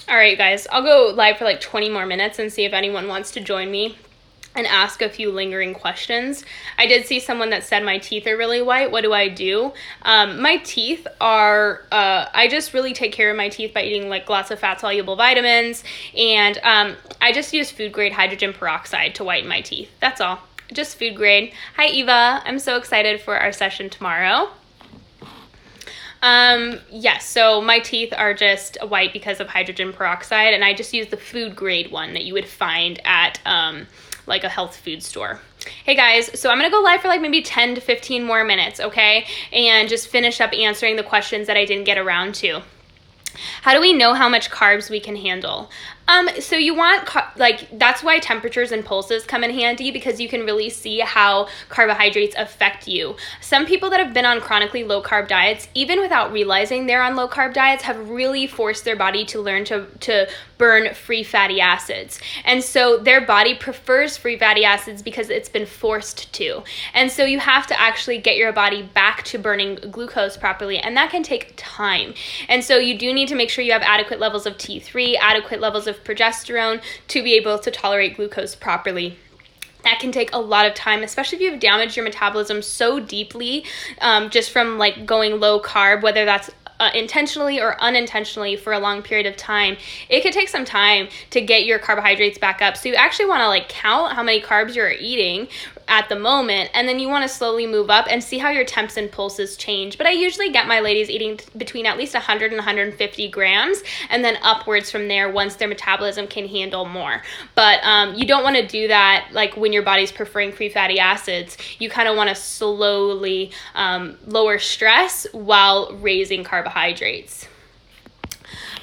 All right, guys, I'll go live for like 20 more minutes and see if anyone wants to join me and ask a few lingering questions. I did see someone that said my teeth are really white. What do I do? My teeth are, I just really take care of my teeth by eating like lots of fat soluble vitamins, and I just use food grade hydrogen peroxide to whiten my teeth. That's all. Just food grade. Hi, Eva. I'm so excited for our session tomorrow. Yes, so my teeth are just white because of hydrogen peroxide, and I just use the food grade one that you would find at like a health food store. Hey guys, so I'm gonna go live for like maybe 10 to 15 more minutes, okay? And just finish up answering the questions that I didn't get around to. How do we know how much carbs we can handle? So you want, that's why temperatures and pulses come in handy, because you can really see how carbohydrates affect you. Some people that have been on chronically low carb diets, even without realizing they're on low carb diets, have really forced their body to learn to burn free fatty acids. And so their body prefers free fatty acids because it's been forced to. And so you have to actually get your body back to burning glucose properly, and that can take time. And so you do need to make sure you have adequate levels of T3, adequate levels of progesterone to be able to tolerate glucose properly. That can take a lot of time, especially if you've damaged your metabolism so deeply just from like going low carb, whether that's intentionally or unintentionally for a long period of time. It could take some time to get your carbohydrates back up. So you actually want to like count how many carbs you're eating at the moment, and then you want to slowly move up and see how your temps and pulses change. But I usually get my ladies eating between at least 100 and 150 grams, and then upwards from there once their metabolism can handle more. But you don't want to do that like when your body's preferring free fatty acids. You kind of want to slowly lower stress while raising carbohydrates.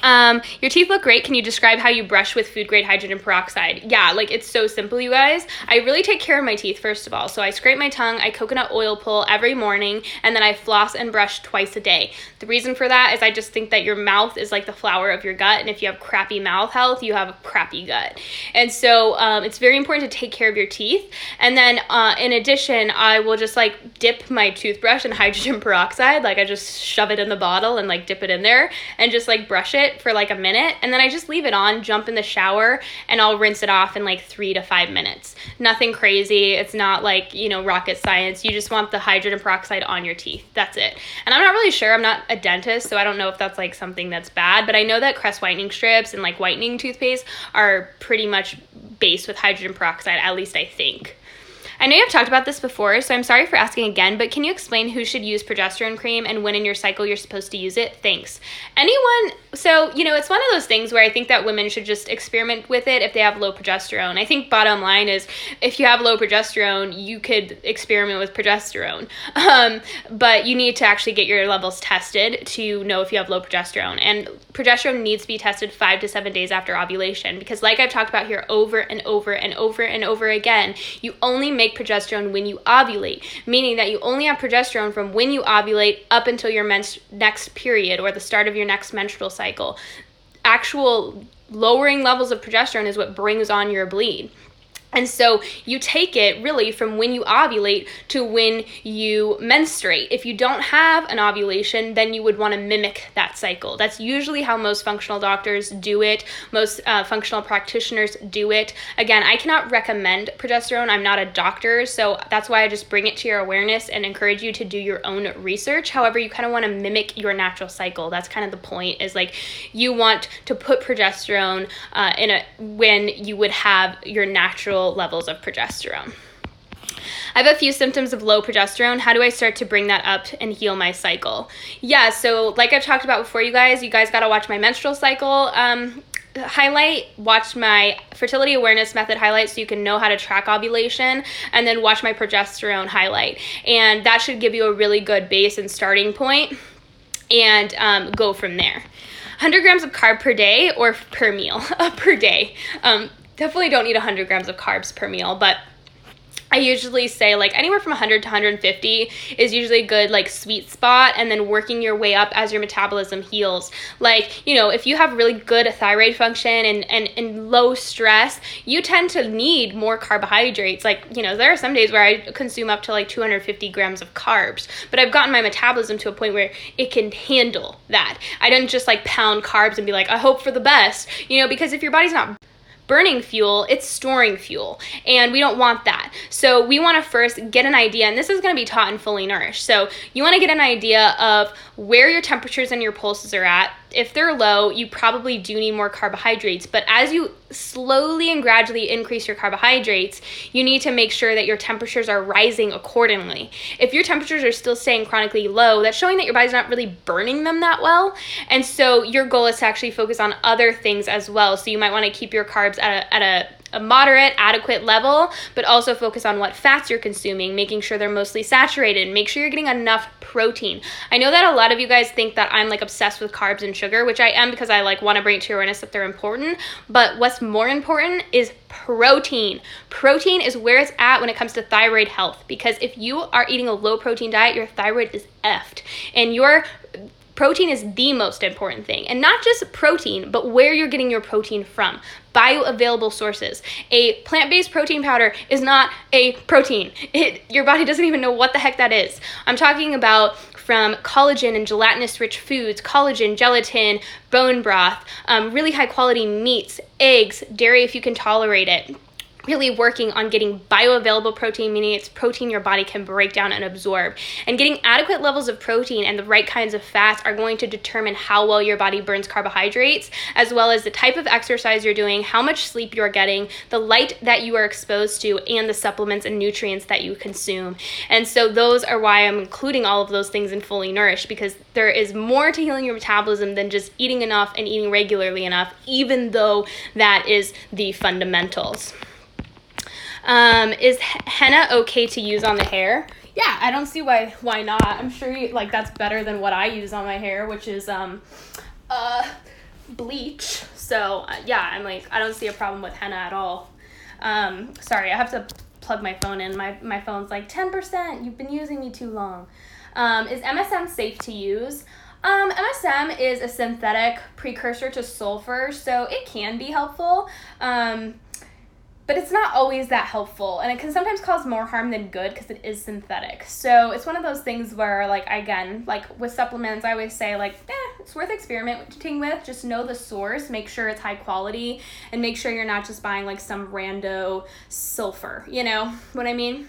Your teeth look great. Can you describe how you brush with food grade hydrogen peroxide? Yeah, like it's so simple, you guys. I really take care of my teeth, first of all. So I scrape my tongue, I coconut oil pull every morning, and then I floss and brush twice a day. The reason for that is I just think that your mouth is like the flower of your gut, and if you have crappy mouth health, you have a crappy gut. And so it's very important to take care of your teeth. And then in addition, I will just like dip my toothbrush in hydrogen peroxide. Like I just shove it in the bottle and like dip it in there and just like brush it for like a minute, and then I just leave it on, jump in the shower, and I'll rinse it off in like 3 to 5 minutes. Nothing crazy. It's not like, rocket science. You just want the hydrogen peroxide on your teeth. That's it. And I'm not really sure. I'm not a dentist, so I don't know if that's like something that's bad, but I know that Crest whitening strips and like whitening toothpaste are pretty much based with hydrogen peroxide, at least I think. I know you've talked about this before, so I'm sorry for asking again, but can you explain who should use progesterone cream and when in your cycle you're supposed to use it? Thanks. Anyone, so, it's one of those things where I think that women should just experiment with it if they have low progesterone. I think bottom line is if you have low progesterone, you could experiment with progesterone. But you need to actually get your levels tested to know if you have low progesterone. And progesterone needs to be tested 5 to 7 days after ovulation, because like I've talked about here over and over and over and over again, you only make progesterone when you ovulate, meaning that you only have progesterone from when you ovulate up until your next period or the start of your next menstrual cycle. Actual lowering levels of progesterone is what brings on your bleed. And so you take it really from when you ovulate to when you menstruate. If you don't have an ovulation, then you would want to mimic that cycle. That's usually how most functional doctors do it. Most functional practitioners do it. Again, I cannot recommend progesterone. I'm not a doctor, so that's why I just bring it to your awareness and encourage you to do your own research. However, you kind of want to mimic your natural cycle. That's kind of the point, is like you want to put progesterone when you would have your natural levels of progesterone. I have a few symptoms of low progesterone. How do I start to bring that up and heal my cycle? Yeah, so like I've talked about before, you guys got to watch my menstrual cycle highlight, watch my fertility awareness method highlight so you can know how to track ovulation, and then watch my progesterone highlight. And that should give you a really good base and starting point, and go from there. 100 grams of carb per day or per meal? Per day. Definitely don't need 100 grams of carbs per meal, but I usually say like anywhere from 100 to 150 is usually a good like sweet spot, and then working your way up as your metabolism heals. Like, you know, if you have really good thyroid function and low stress, you tend to need more carbohydrates. Like, you know, there are some days where I consume up to like 250 grams of carbs, but I've gotten my metabolism to a point where it can handle that. I don't just like pound carbs and be like, I hope for the best, you know, because if your body's not burning fuel, it's storing fuel, and we don't want that. So we want to first get an idea, and this is going to be taught in Fully Nourished. So you want to get an idea of where your temperatures and your pulses are at. If they're low, you probably do need more carbohydrates, but as you slowly and gradually increase your carbohydrates, you need to make sure that your temperatures are rising accordingly. If your temperatures are still staying chronically low, that's showing that your body's not really burning them that well, and so your goal is to actually focus on other things as well. So you might want to keep your carbs at a moderate, adequate level, but also focus on what fats you're consuming, making sure they're mostly saturated, make sure you're getting enough protein. I know that a lot of you guys think that I'm like obsessed with carbs and sugar, which I am because I like want to bring it to your awareness that they're important, but what's more important is protein. Protein is where it's at when it comes to thyroid health, because if you are eating a low protein diet, your thyroid is effed, and your protein is the most important thing. And not just protein, but where you're getting your protein from. Bioavailable sources. A plant-based protein powder is not a protein. Your body doesn't even know what the heck that is. I'm talking about from collagen and gelatinous-rich foods, collagen, gelatin, bone broth, really high-quality meats, eggs, dairy if you can tolerate it. Really working on getting bioavailable protein, meaning it's protein your body can break down and absorb. And getting adequate levels of protein and the right kinds of fats are going to determine how well your body burns carbohydrates, as well as the type of exercise you're doing, how much sleep you're getting, the light that you are exposed to, and the supplements and nutrients that you consume. And so those are why I'm including all of those things in Fully Nourished, because there is more to healing your metabolism than just eating enough and eating regularly enough, even though that is the fundamentals. Is henna okay to use on the hair? Yeah, I don't see why not. I'm sure like that's better than what I use on my hair, which is bleach. So yeah, I'm like, I don't see a problem with henna at all. Sorry, I have to plug my phone in. My phone's like 10%. You've been using me too long. Is MSM safe to use? MSM is a synthetic precursor to sulfur, so it can be helpful. But it's not always that helpful, and it can sometimes cause more harm than good because it is synthetic. So it's one of those things where, like, again, like with supplements, I always say, like, it's worth experimenting with. Just know the source, make sure it's high quality, and make sure you're not just buying, like, some rando sulfur, you know what I mean?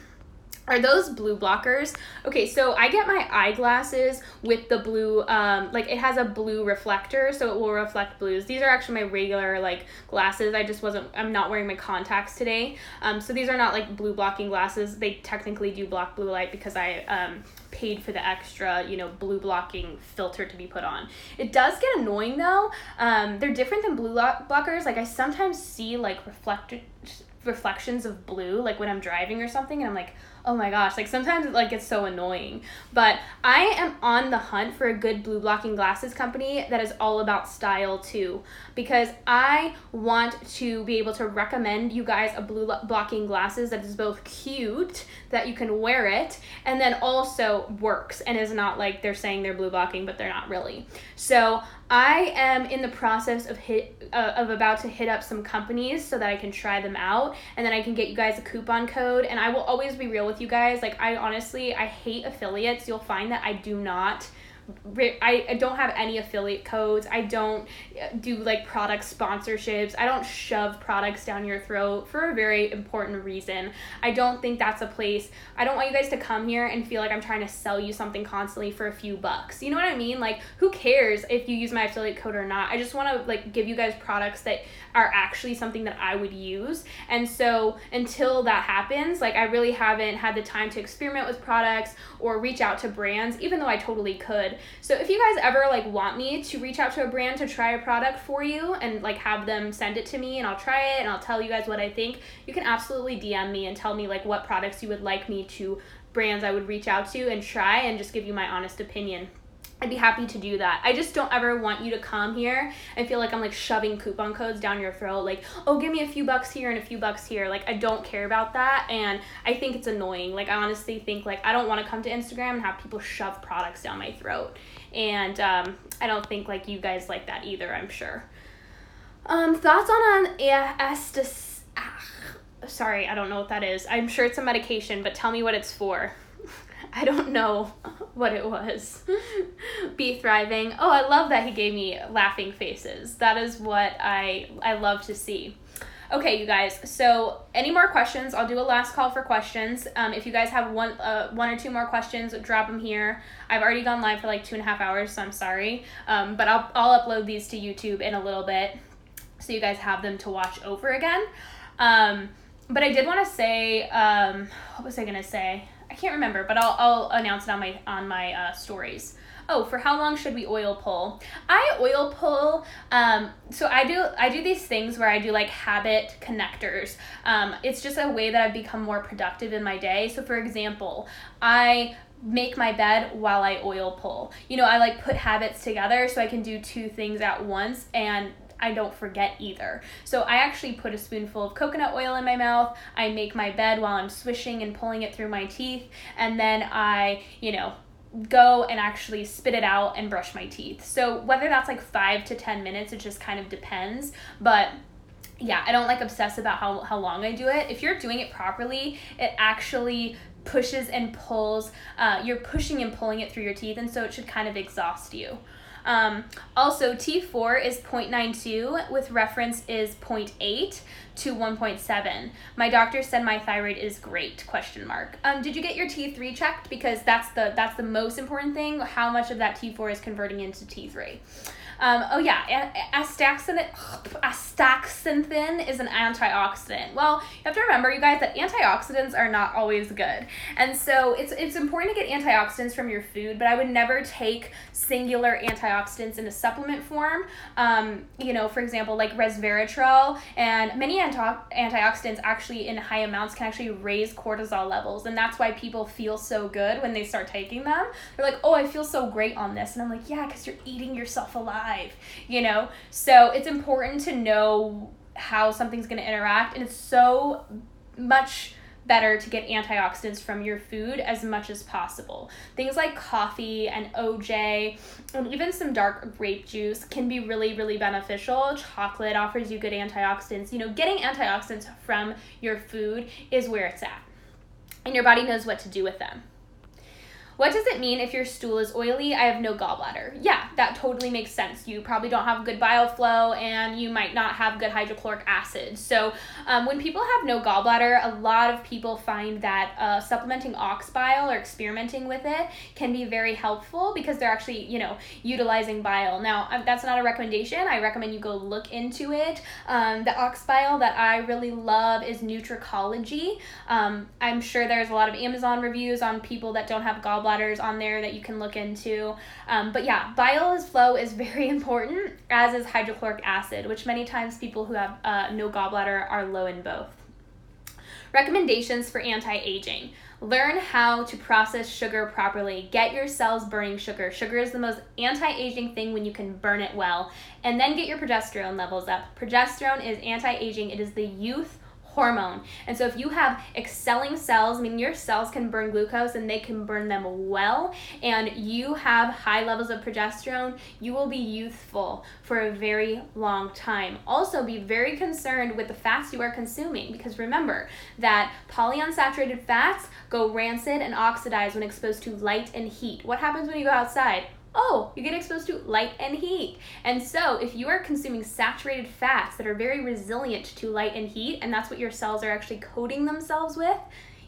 Are those blue blockers? Okay, so I get my eyeglasses with the blue, like it has a blue reflector, so it will reflect blues. These are actually my regular like glasses. I'm not wearing my contacts today. So these are not like blue blocking glasses. They technically do block blue light because I paid for the extra, blue blocking filter to be put on. It does get annoying though. They're different than blue blockers. Like I sometimes see like reflections of blue, like when I'm driving or something, and I'm like, oh my gosh, like sometimes it like gets so annoying. But I am on the hunt for a good blue blocking glasses company that is all about style too, because I want to be able to recommend you guys a blue blocking glasses that is both cute, that you can wear it, and then also works and is not like they're saying they're blue blocking but they're not really. So I am in the process of about to hit up some companies so that I can try them out, and then I can get you guys a coupon code. And I will always be real with you guys. Like I hate affiliates. You'll find that I don't have any affiliate codes. I don't do like product sponsorships. I don't shove products down your throat for a very important reason. I don't think that's a place. I don't want you guys to come here and feel like I'm trying to sell you something constantly for a few bucks. You know what I mean? Like who cares if you use my affiliate code or not? I just want to like give you guys products that are actually something that I would use. And so until that happens, like I really haven't had the time to experiment with products or reach out to brands, even though I totally could. So if you guys ever like want me to reach out to a brand to try a product for you and like have them send it to me and I'll try it and I'll tell you guys what I think, you can absolutely DM me and tell me like what products you would like me to, brands I would reach out to and try and just give you my honest opinion. I'd be happy to do that. I just don't ever want you to come here and feel like I'm like shoving coupon codes down your throat. Like, oh, give me a few bucks here and a few bucks here. Like, I don't care about that. And I think it's annoying. Like, I honestly think like I don't want to come to Instagram and have people shove products down my throat. And I don't think like you guys like that either, I'm sure. Thoughts on sorry, I don't know what that is. I'm sure it's a medication, but tell me what it's for. I don't know what it was. Be thriving. Oh, I love that he gave me laughing faces. That is what I love to see. Okay, you guys. So any more questions? I'll do a last call for questions. If you guys have one or two more questions, drop them here. I've already gone live for like 2.5 hours, so I'm sorry. But I'll upload these to YouTube in a little bit, so you guys have them to watch over again. But I did want to say, what was I gonna say? I can't remember, but I'll announce it on my stories. Oh, for how long should we oil pull? I oil pull, so I do these things where I do like habit connectors. It's just a way that I've become more productive in my day. So for example, I make my bed while I oil pull. You know, I like put habits together so I can do two things at once, and I don't forget either. So I actually put a spoonful of coconut oil in my mouth. I make my bed while I'm swishing and pulling it through my teeth. And then I, go and actually spit it out and brush my teeth. So whether that's like 5 to 10 minutes, it just kind of depends. But yeah, I don't like obsess about how long I do it. If you're doing it properly, it actually pushes and pulls. You're pushing and pulling it through your teeth, and so it should kind of exhaust you. Also, T4 is 0.92 with reference is 0.8 to 1.7. My doctor said my thyroid is great, ? Did you get your T3 checked? Because that's the most important thing. How much of that T4 is converting into T3? Astaxanthin is an antioxidant. Well, you have to remember, you guys, that antioxidants are not always good. And so it's important to get antioxidants from your food, but I would never take singular antioxidants in a supplement form. For example, like resveratrol, and many antioxidants actually in high amounts can actually raise cortisol levels. And that's why people feel so good when they start taking them. They're like, oh, I feel so great on this. And I'm like, yeah, because you're eating yourself alive. So it's important to know how something's going to interact, and it's so much better to get antioxidants from your food as much as possible. Things like coffee and OJ and even some dark grape juice can be really, really beneficial. Chocolate offers you good antioxidants. Getting antioxidants from your food is where it's at, and your body knows what to do with them. What does it mean if your stool is oily? I have no gallbladder. Yeah, that totally makes sense. You probably don't have good bile flow, and you might not have good hydrochloric acid. So when people have no gallbladder, a lot of people find that supplementing ox bile or experimenting with it can be very helpful, because they're actually, utilizing bile. Now, that's not a recommendation. I recommend you go look into it. The ox bile that I really love is Nutricology. I'm sure there's a lot of Amazon reviews on people that don't have gallbladder on there that you can look into. But yeah, bile flow is very important, as is hydrochloric acid, which many times people who have no gallbladder are low in both. Recommendations for anti-aging. Learn how to process sugar properly. Get your cells burning sugar. Sugar is the most anti-aging thing when you can burn it well. And then get your progesterone levels up. Progesterone is anti-aging. It is the youth hormone. And so if you have excelling cells, meaning your cells can burn glucose and they can burn them well, and you have high levels of progesterone, you will be youthful for a very long time. Also, be very concerned with the fats you are consuming, because remember that polyunsaturated fats go rancid and oxidize when exposed to light and heat. What happens when you go outside? Oh, you get exposed to light and heat. And so if you are consuming saturated fats that are very resilient to light and heat, and that's what your cells are actually coating themselves with,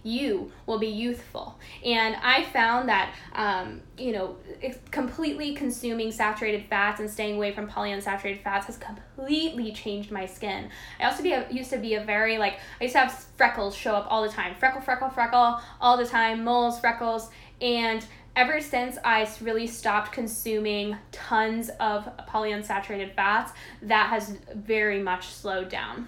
you will be youthful. And I found that, completely consuming saturated fats and staying away from polyunsaturated fats has completely changed my skin. I also used to have freckles show up all the time. Freckle, all the time, moles, freckles, and ever since I really stopped consuming tons of polyunsaturated fats, that has very much slowed down.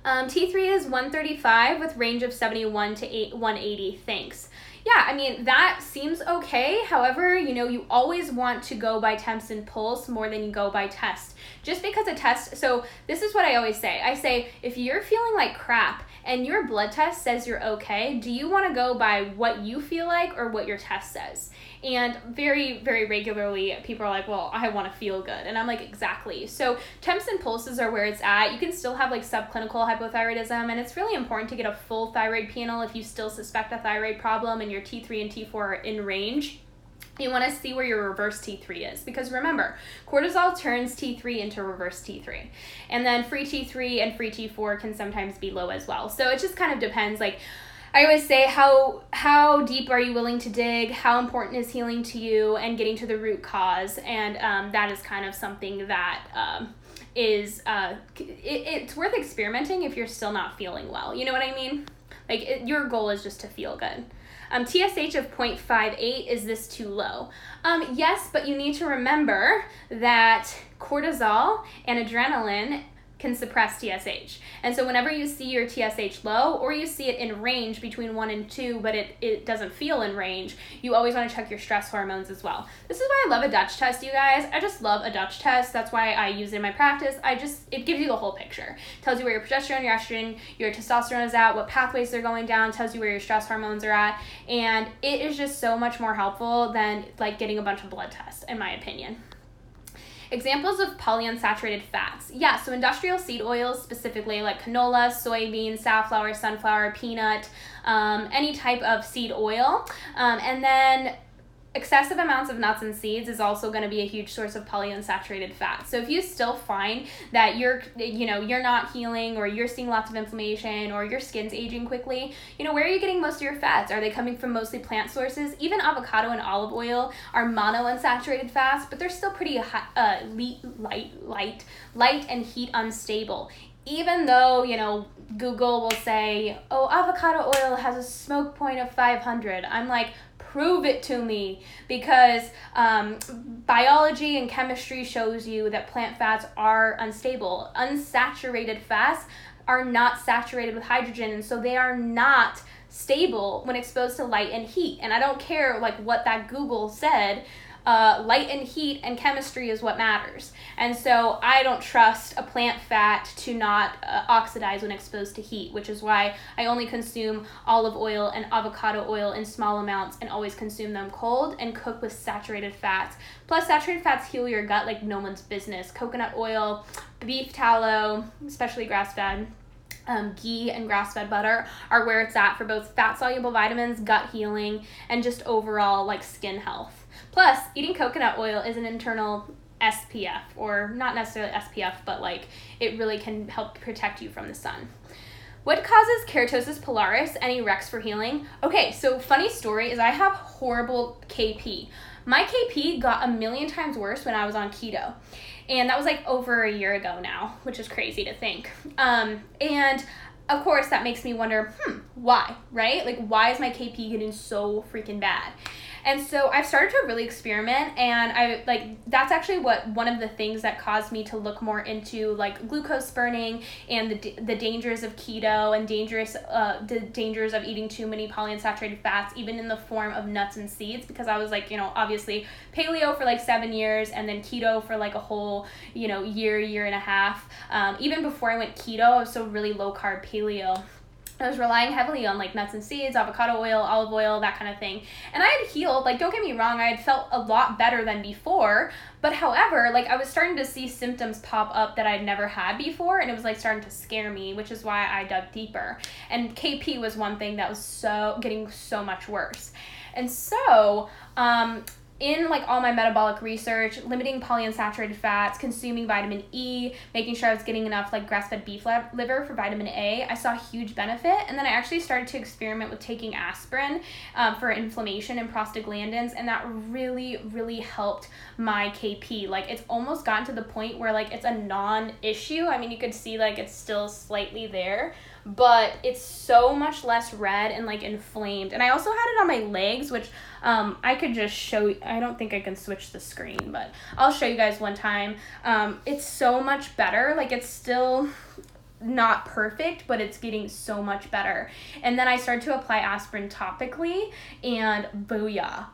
T3 is 135 with range of 71 to 180. Thanks. Yeah, I mean, that seems okay. However, you always want to go by temps and pulse more than you go by test. Just because a test, so this is what I always say. I say, if you're feeling like crap and your blood test says you're okay, do you want to go by what you feel like or what your test says? And very, very regularly, people are like, well, I want to feel good. And I'm like, exactly. So temps and pulses are where it's at. You can still have like subclinical hypothyroidism, and it's really important to get a full thyroid panel if you still suspect a thyroid problem and your T3 and T4 are in range. You want to see where your reverse T3 is, because remember, cortisol turns T3 into reverse T3, and then free T3 and free T4 can sometimes be low as well. So it just kind of depends. Like I always say, how deep are you willing to dig? How important is healing to you and getting to the root cause? And that is kind of something that it's worth experimenting if you're still not feeling well. You know what I mean? Like your goal is just to feel good. TSH of 0.58, is this too low? Yes, but you need to remember that cortisol and adrenaline can suppress TSH. And so whenever you see your TSH low, or you see it in range between 1 and 2, but it doesn't feel in range, you always want to check your stress hormones as well. This is why I love a Dutch test, you guys. I just love a Dutch test. That's why I use it in my practice. It gives you the whole picture. Tells you where your progesterone, your estrogen, your testosterone is at, what pathways they're going down, tells you where your stress hormones are at, and it is just so much more helpful than like getting a bunch of blood tests, in my opinion. Examples of polyunsaturated fats. Yeah, so industrial seed oils, specifically like canola, soybean, safflower, sunflower, peanut, any type of seed oil. And then excessive amounts of nuts and seeds is also going to be a huge source of polyunsaturated fat. So if you still find that you're not healing, or you're seeing lots of inflammation, or your skin's aging quickly, where are you getting most of your fats? Are they coming from mostly plant sources? Even avocado and olive oil are monounsaturated fats, but they're still pretty light and heat unstable. Even though, Google will say, oh, avocado oil has a smoke point of 500. I'm like, prove it to me, because biology and chemistry shows you that plant fats are unstable. Unsaturated fats are not saturated with hydrogen, and so they are not stable when exposed to light and heat. And I don't care like what that Google said. Light and heat and chemistry is what matters. And so I don't trust a plant fat to not oxidize when exposed to heat, which is why I only consume olive oil and avocado oil in small amounts, and always consume them cold and cook with saturated fats. Plus, saturated fats heal your gut like no one's business. Coconut oil, beef tallow, especially grass-fed, ghee and grass-fed butter are where it's at for both fat-soluble vitamins, gut healing, and just overall like skin health. Plus, eating coconut oil is an internal SPF, or not necessarily SPF, but like it really can help protect you from the sun. What causes keratosis pilaris? Any Rex for healing? Okay, so funny story is I have horrible KP. My KP got 1,000,000 times worse when I was on keto. And that was like over a year ago now, which is crazy to think. And of course that makes me wonder, why, right? Like, why is my KP getting so freaking bad? And so I've started to really experiment, and that's actually one of the things that caused me to look more into like glucose burning and the dangers of keto, and the dangers of eating too many polyunsaturated fats, even in the form of nuts and seeds, because I was like, obviously paleo for like 7 years, and then keto for like a whole, year and a half. Even before I went keto, I was so really low carb paleo. I was relying heavily on like nuts and seeds, avocado oil, olive oil, that kind of thing. And I had healed, like, don't get me wrong, I had felt a lot better than before, but however, like I was starting to see symptoms pop up that I'd never had before, and it was like starting to scare me, which is why I dug deeper. And KP was one thing that was getting so much worse. And so, in like all my metabolic research, limiting polyunsaturated fats, consuming vitamin E, making sure I was getting enough like grass-fed beef liver for vitamin A, I saw a huge benefit. And then I actually started to experiment with taking aspirin for inflammation and prostaglandins, and that really, really helped my KP. Like, it's almost gotten to the point where like it's a non-issue. I mean, you could see like it's still slightly there, but it's so much less red and like inflamed. And I also had it on my legs, which I could just show you. I don't think I can switch the screen, but I'll show you guys one time. It's so much better. Like, it's still not perfect, but it's getting so much better. And then I started to apply aspirin topically, and booyah,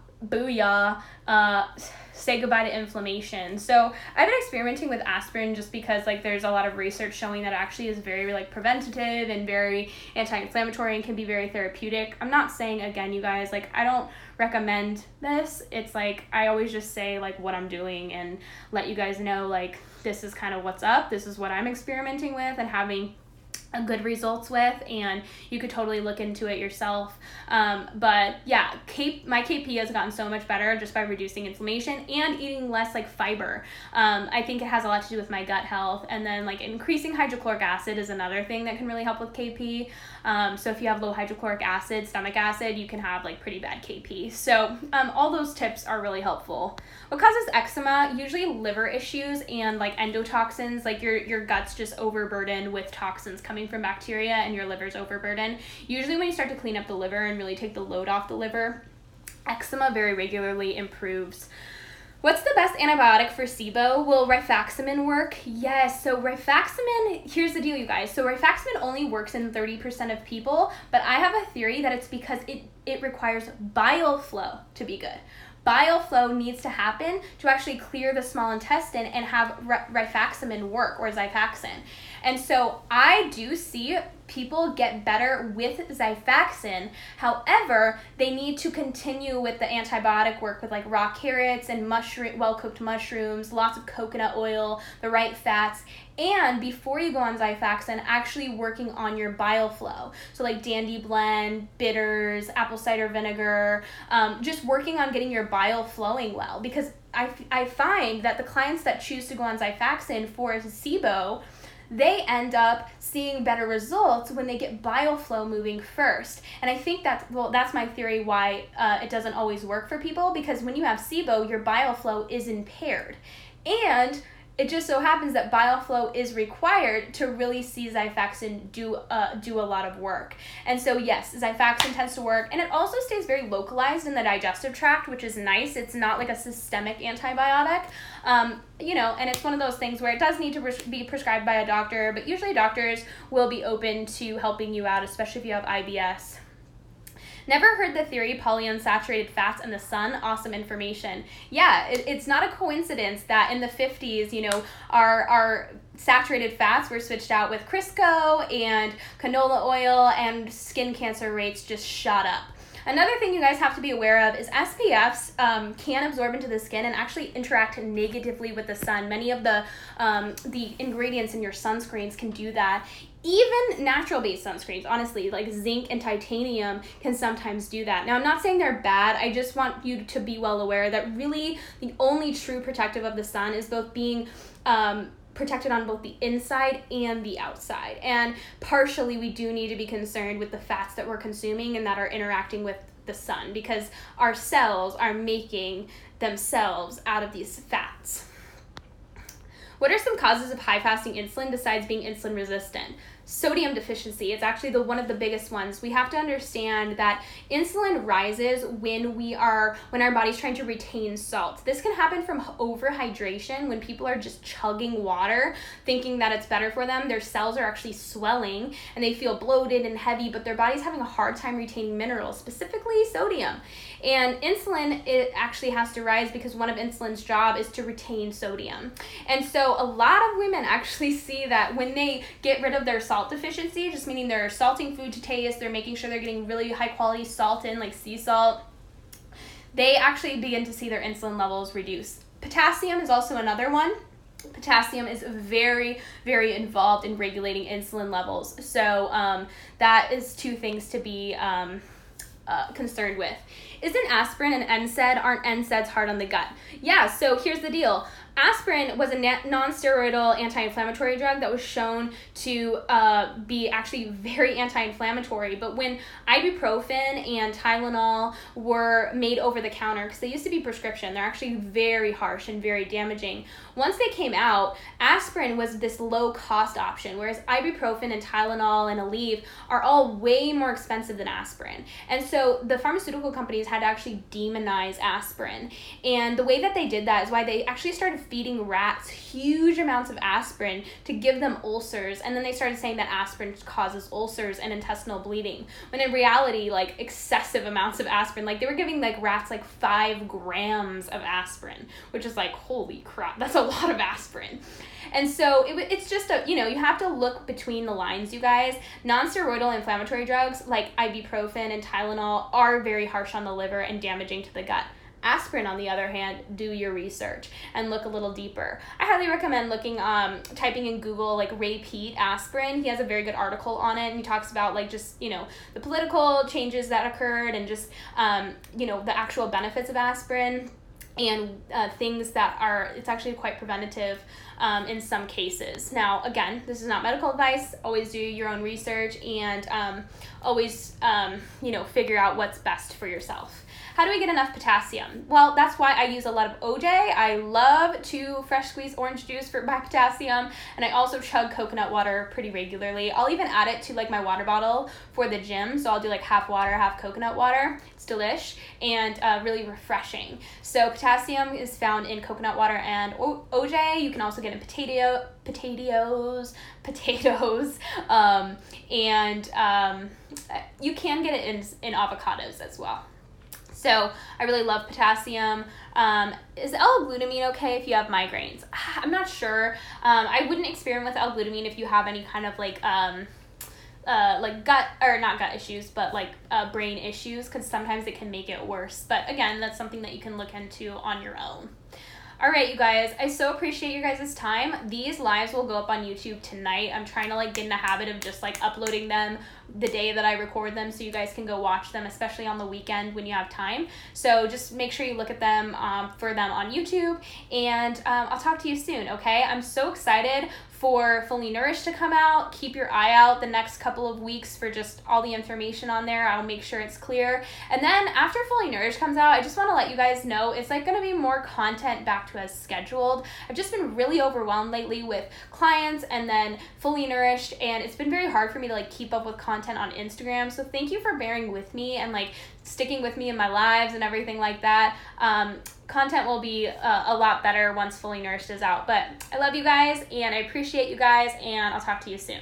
say goodbye to inflammation. So I've been experimenting with aspirin just because like there's a lot of research showing that it actually is very like preventative and very anti-inflammatory and can be very therapeutic. I'm not saying, again, you guys, like I don't recommend this. It's like I always just say like what I'm doing and let you guys know like this is kind of what's up, this is what I'm experimenting with and having good results with, and you could totally look into it yourself. But yeah, my KP has gotten so much better just by reducing inflammation and eating less like fiber. I think it has a lot to do with my gut health, and then like increasing hydrochloric acid is another thing that can really help with KP. So if you have low hydrochloric acid, stomach acid, you can have like pretty bad KP. So all those tips are really helpful. What causes eczema? Usually liver issues and like endotoxins, like your gut's just overburdened with toxins coming from bacteria and your liver's overburdened. Usually when you start to clean up the liver and really take the load off the liver, eczema very regularly improves. What's the best antibiotic for SIBO? Will rifaximin work? Yes. So rifaximin, here's the deal, you guys. So rifaximin only works in 30% of people, but I have a theory that it's because it requires bile flow to be good. Bile flow needs to happen to actually clear the small intestine and have rifaximin work, or Xifaxan. And so I do see people get better with Xifaxan. However, they need to continue with the antibiotic work with like raw carrots and well-cooked mushrooms, lots of coconut oil, the right fats, and before you go on Xifaxan, actually working on your bile flow. So like Dandy Blend, bitters, apple cider vinegar, just working on getting your bile flowing well. Because I find that the clients that choose to go on Xifaxan for SIBO, they end up seeing better results when they get bile flow moving first. And I think that's my theory why it doesn't always work for people, because when you have SIBO, your bile flow is impaired. And it just so happens that bile flow is required to really see Xifaxan do a lot of work. And so yes, Xifaxan tends to work, and it also stays very localized in the digestive tract, which is nice. It's not like a systemic antibiotic, and it's one of those things where it does need to be prescribed by a doctor, but usually doctors will be open to helping you out, especially if you have IBS. Never heard the theory polyunsaturated fats and the sun. Awesome information. Yeah, it's not a coincidence that in the 50s, our saturated fats were switched out with Crisco and canola oil, and skin cancer rates just shot up. Another thing you guys have to be aware of is SPFs can absorb into the skin and actually interact negatively with the sun. Many of the ingredients in your sunscreens can do that. Even natural-based sunscreens, honestly, like zinc and titanium can sometimes do that. Now, I'm not saying they're bad. I just want you to be well aware that really the only true protective of the sun is both being protected on both the inside and the outside. And partially, we do need to be concerned with the fats that we're consuming and that are interacting with the sun, because our cells are making themselves out of these fats. What are some causes of high fasting insulin besides being insulin resistant? Sodium deficiency. It's actually one of the biggest ones. We have to understand that insulin rises when our body's trying to retain salt. This can happen from overhydration, when people are just chugging water thinking that it's better for them. Their cells are actually swelling and they feel bloated and heavy, but their body's having a hard time retaining minerals, specifically sodium. And insulin, it actually has to rise because one of insulin's job is to retain sodium. And so a lot of women actually see that when they get rid of their salt deficiency, just meaning they're salting food to taste, they're making sure they're getting really high quality salt in, like sea salt, they actually begin to see their insulin levels reduce. Potassium is also another one. Potassium is very, very involved in regulating insulin levels. So that is two things to be concerned with. Isn't aspirin an NSAID? Aren't NSAIDs hard on the gut? Yeah, so here's the deal. Aspirin was a non-steroidal anti-inflammatory drug that was shown to be actually very anti-inflammatory. But when ibuprofen and Tylenol were made over the counter, because they used to be prescription, they're actually very harsh and very damaging. Once they came out, aspirin was this low-cost option, whereas ibuprofen and Tylenol and Aleve are all way more expensive than aspirin. And so the pharmaceutical companies had to actually demonize aspirin. And the way that they did that is why they actually started feeding rats huge amounts of aspirin to give them ulcers, and then they started saying that aspirin causes ulcers and intestinal bleeding, when in reality, like, excessive amounts of aspirin, like, they were giving, like, rats, like, 5 grams of aspirin, which is like, holy crap, that's a lot of aspirin. And so it's just you have to look between the lines, you guys. Non-steroidal inflammatory drugs like ibuprofen and Tylenol are very harsh on the liver and damaging to the gut. Aspirin, on the other hand, do your research and look a little deeper. I highly recommend typing in Google, like, Ray Peat aspirin. He has a very good article on it, and he talks about, like, just, the political changes that occurred and just, the actual benefits of aspirin, and things that it's actually quite preventative in some cases. Now, again, this is not medical advice. Always do your own research, and always, figure out what's best for yourself. How do we get enough potassium? Well, that's why I use a lot of OJ. I love to fresh squeeze orange juice for my potassium, and I also chug coconut water pretty regularly. I'll even add it to, like, my water bottle for the gym, so I'll do, like, half water, half coconut water. It's delish and really refreshing. So potassium is found in coconut water and OJ. You can also get in potatoes, and you can get it in avocados as well. So I really love potassium. Is L-glutamine okay if you have migraines? I'm not sure. I wouldn't experiment with L-glutamine if you have any kind of like gut, or not gut issues, but like brain issues, because sometimes it can make it worse. But again, that's something that you can look into on your own. All right, you guys, I so appreciate your guys' time. These lives will go up on YouTube tonight. I'm trying to, like, get in the habit of just, like, uploading them the day that I record them, so you guys can go watch them, especially on the weekend when you have time. So just make sure you look at them for them on YouTube, and I'll talk to you soon, okay? I'm so excited for Fully Nourished to come out. Keep your eye out the next couple of weeks for just all the information on there. I'll make sure it's clear. And then after Fully Nourished comes out, I just want to let you guys know it's like going to be more content back to as scheduled. I've just been really overwhelmed lately with clients and then Fully Nourished, and it's been very hard for me to, like, keep up with content on Instagram. So thank you for bearing with me and, like, sticking with me in my lives and everything like that. Content will be a lot better once Fully Nourished is out. But I love you guys, and I appreciate you guys, and I'll talk to you soon.